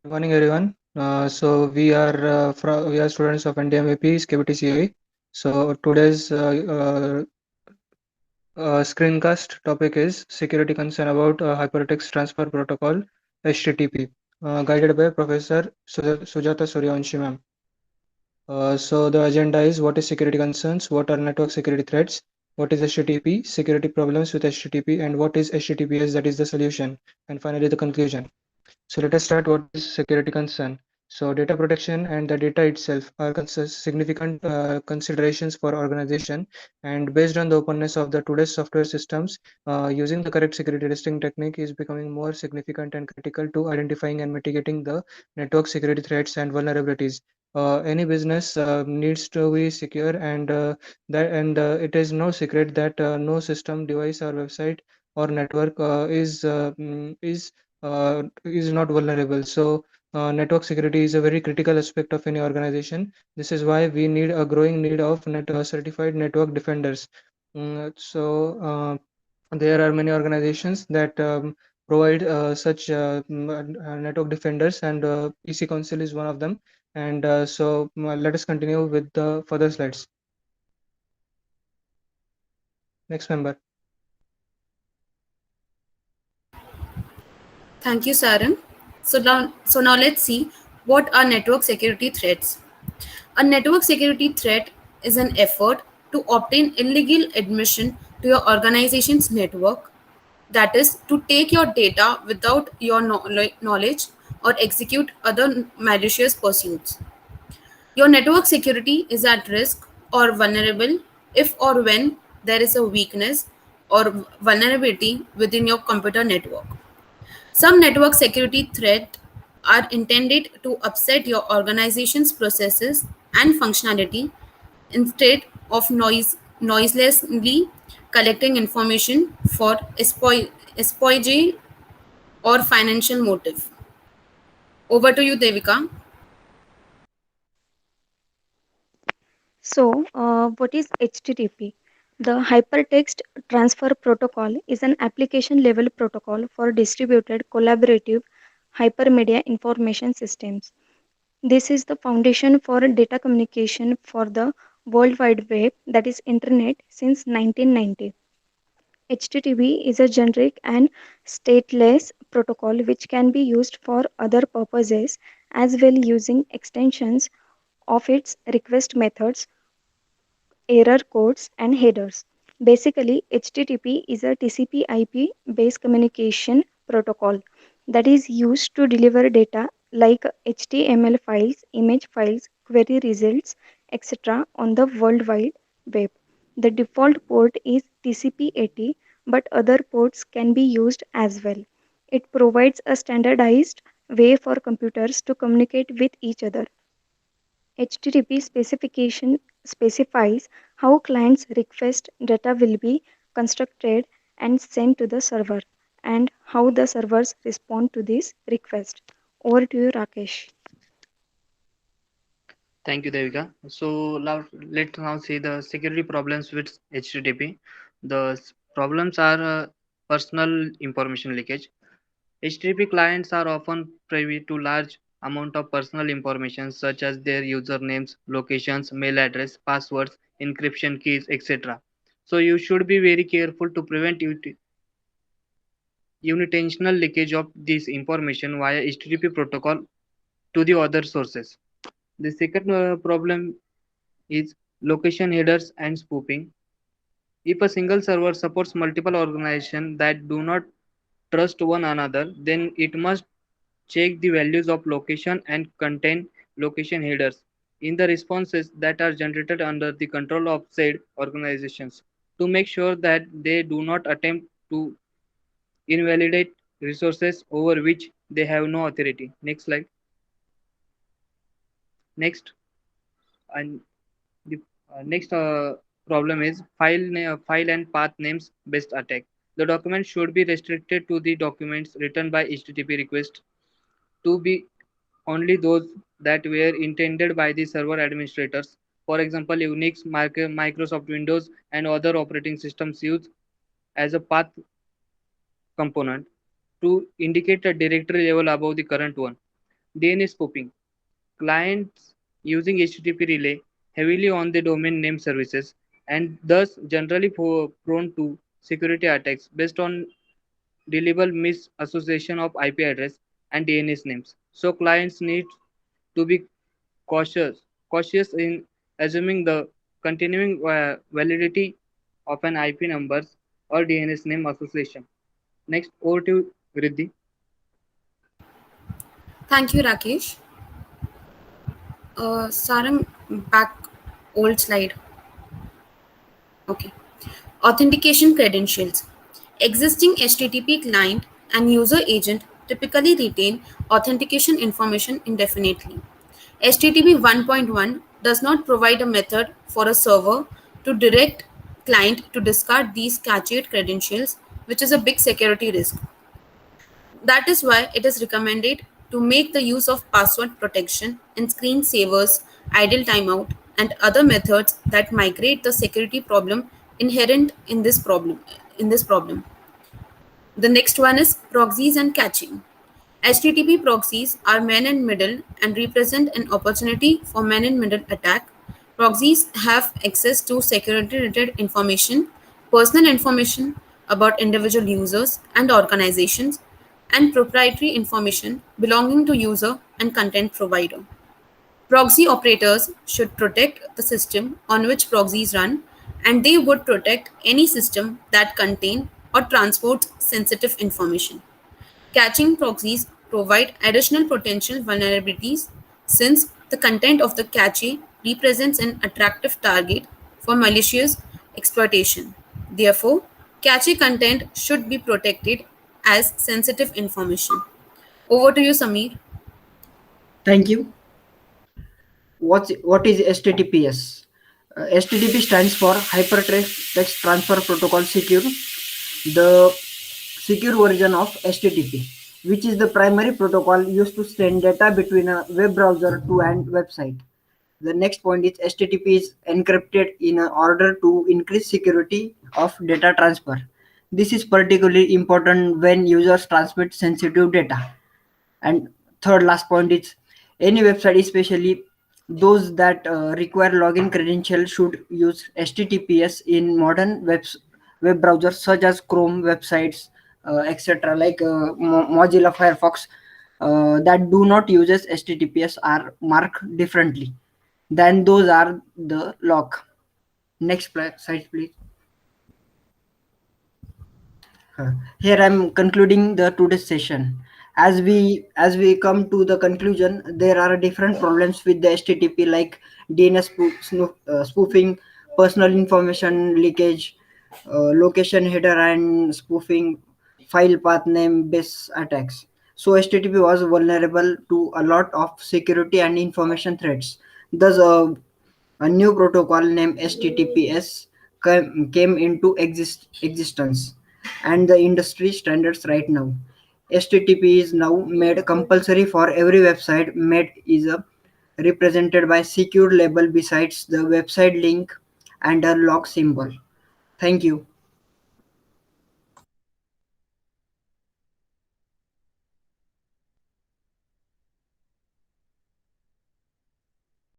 Good morning, everyone. We are students of NDMAP KBTCI. So today's screencast topic is security concern about Hypertext Transfer Protocol (HTTP), guided by Professor Sujata Suryavanshi ma'am. So the agenda is what is security concerns, what are network security threats, what is HTTP, security problems with HTTP, and what is HTTPS, that is the solution, and finally the conclusion. So let us start. What is security concern? So data protection and the data itself are significant considerations for organization. And based on the openness of the today's software systems, using the correct security testing technique is becoming more significant and critical to identifying and mitigating the network security threats and vulnerabilities. Any business needs to be secure, and it is no secret that no system, device, or website or network is not vulnerable. So, network security is a very critical aspect of any organization. This is why we need a growing need of certified network defenders. There are many organizations that provide such network defenders, and PC Council is one of them. Let us continue with the further slides. Next member. Thank you, Saran. So now let's see what are network security threats. A network security threat is an effort to obtain illegal admission to your organization's network, that is, to take your data without your knowledge or execute other malicious pursuits. Your network security is at risk or vulnerable if or when there is a weakness or vulnerability within your computer network. Some network security threats are intended to upset your organization's processes and functionality instead of noiselessly collecting information for espionage or financial motive. Over to you, Devika. What is HTTP? The Hypertext Transfer Protocol is an application level protocol for distributed collaborative hypermedia information systems. This is the foundation for data communication for the World Wide Web, that is Internet, since 1990. HTTP is a generic and stateless protocol which can be used for other purposes as well using extensions of its request methods, error codes, and headers. Basically, HTTP is a TCP/IP based communication protocol that is used to deliver data like HTML files, image files, query results, etc. on the World Wide Web. The default port is TCP/80, but other ports can be used as well. It provides a standardized way for computers to communicate with each other. HTTP specification specifies how clients' request data will be constructed and sent to the server, and how the servers respond to this request. Over to you, Rakesh. Thank you, Devika. So now let's now see the security problems with HTTP. Problems are personal information leakage. HTTP clients are often privy to large amount of personal information such as their usernames, locations, mail address, passwords, encryption keys, etc. So you should be very careful to prevent unintentional leakage of this information via HTTP protocol to the other sources. The second problem is location headers and spoofing. If a single server supports multiple organizations that do not trust one another, then it must check the values of location and contain location headers in the responses that are generated under the control of said organizations to make sure that they do not attempt to invalidate resources over which they have no authority. Next slide. Next, and the next problem is file and path names based attack. The document should be restricted to the documents written by HTTP request to be only those that were intended by the server administrators. For example, Unix, Microsoft Windows, and other operating systems use as a path component to indicate a directory level above the current one. DNS spoofing. Clients using HTTP rely heavily on the domain name services and thus generally prone to security attacks based on deliberate misassociation of IP address and DNS names. So clients need to be cautious in assuming the continuing validity of an IP numbers or DNS name association. Next, over to Riddhi. Thank you, Rakesh. Sarang, back old slide. Okay. Authentication credentials. Existing HTTP client and user agent typically retain authentication information indefinitely. HTTP 1.1 does not provide a method for a server to direct client to discard these cached credentials, which is a big security risk. That is why it is recommended to make the use of password protection in screensavers, idle timeout, and other methods that migrate the security problem inherent in this problem. The next one is proxies and caching. HTTP proxies are man in middle and represent an opportunity for man in middle attack. Proxies have access to security related information, personal information about individual users and organizations, and proprietary information belonging to user and content provider. Proxy operators should protect the system on which proxies run, and they would protect any system that contain or transports sensitive information. Caching proxies provide additional potential vulnerabilities since the content of the cache represents an attractive target for malicious exploitation. Therefore, cache content should be protected as sensitive information. Over to you, Samir. Thank you. What is HTTPS? HTTP stands for Hypertext Transfer Protocol Secure, the secure version of HTTP, which is the primary protocol used to send data between a web browser to an website. The next point is HTTP is encrypted in order to increase security of data transfer. This is particularly important when users transmit sensitive data. And third last point is any website, especially those that require login credentials, should use HTTPS in modern web browsers such as Chrome websites, etc. like Mozilla Firefox that do not uses HTTPS are marked differently than those are the lock. Next slide, please. Here I'm concluding the today's session. As we come to the conclusion, there are different problems with the HTTP like DNS spoofing, personal information leakage, location header and spoofing, file path name based attacks. So HTTP was vulnerable to a lot of security and information threats. Thus, a new protocol named HTTPS came into existence, and the industry standards right now. HTTP is now made compulsory for every website made is represented by secure label besides the website link and a lock symbol. Thank you.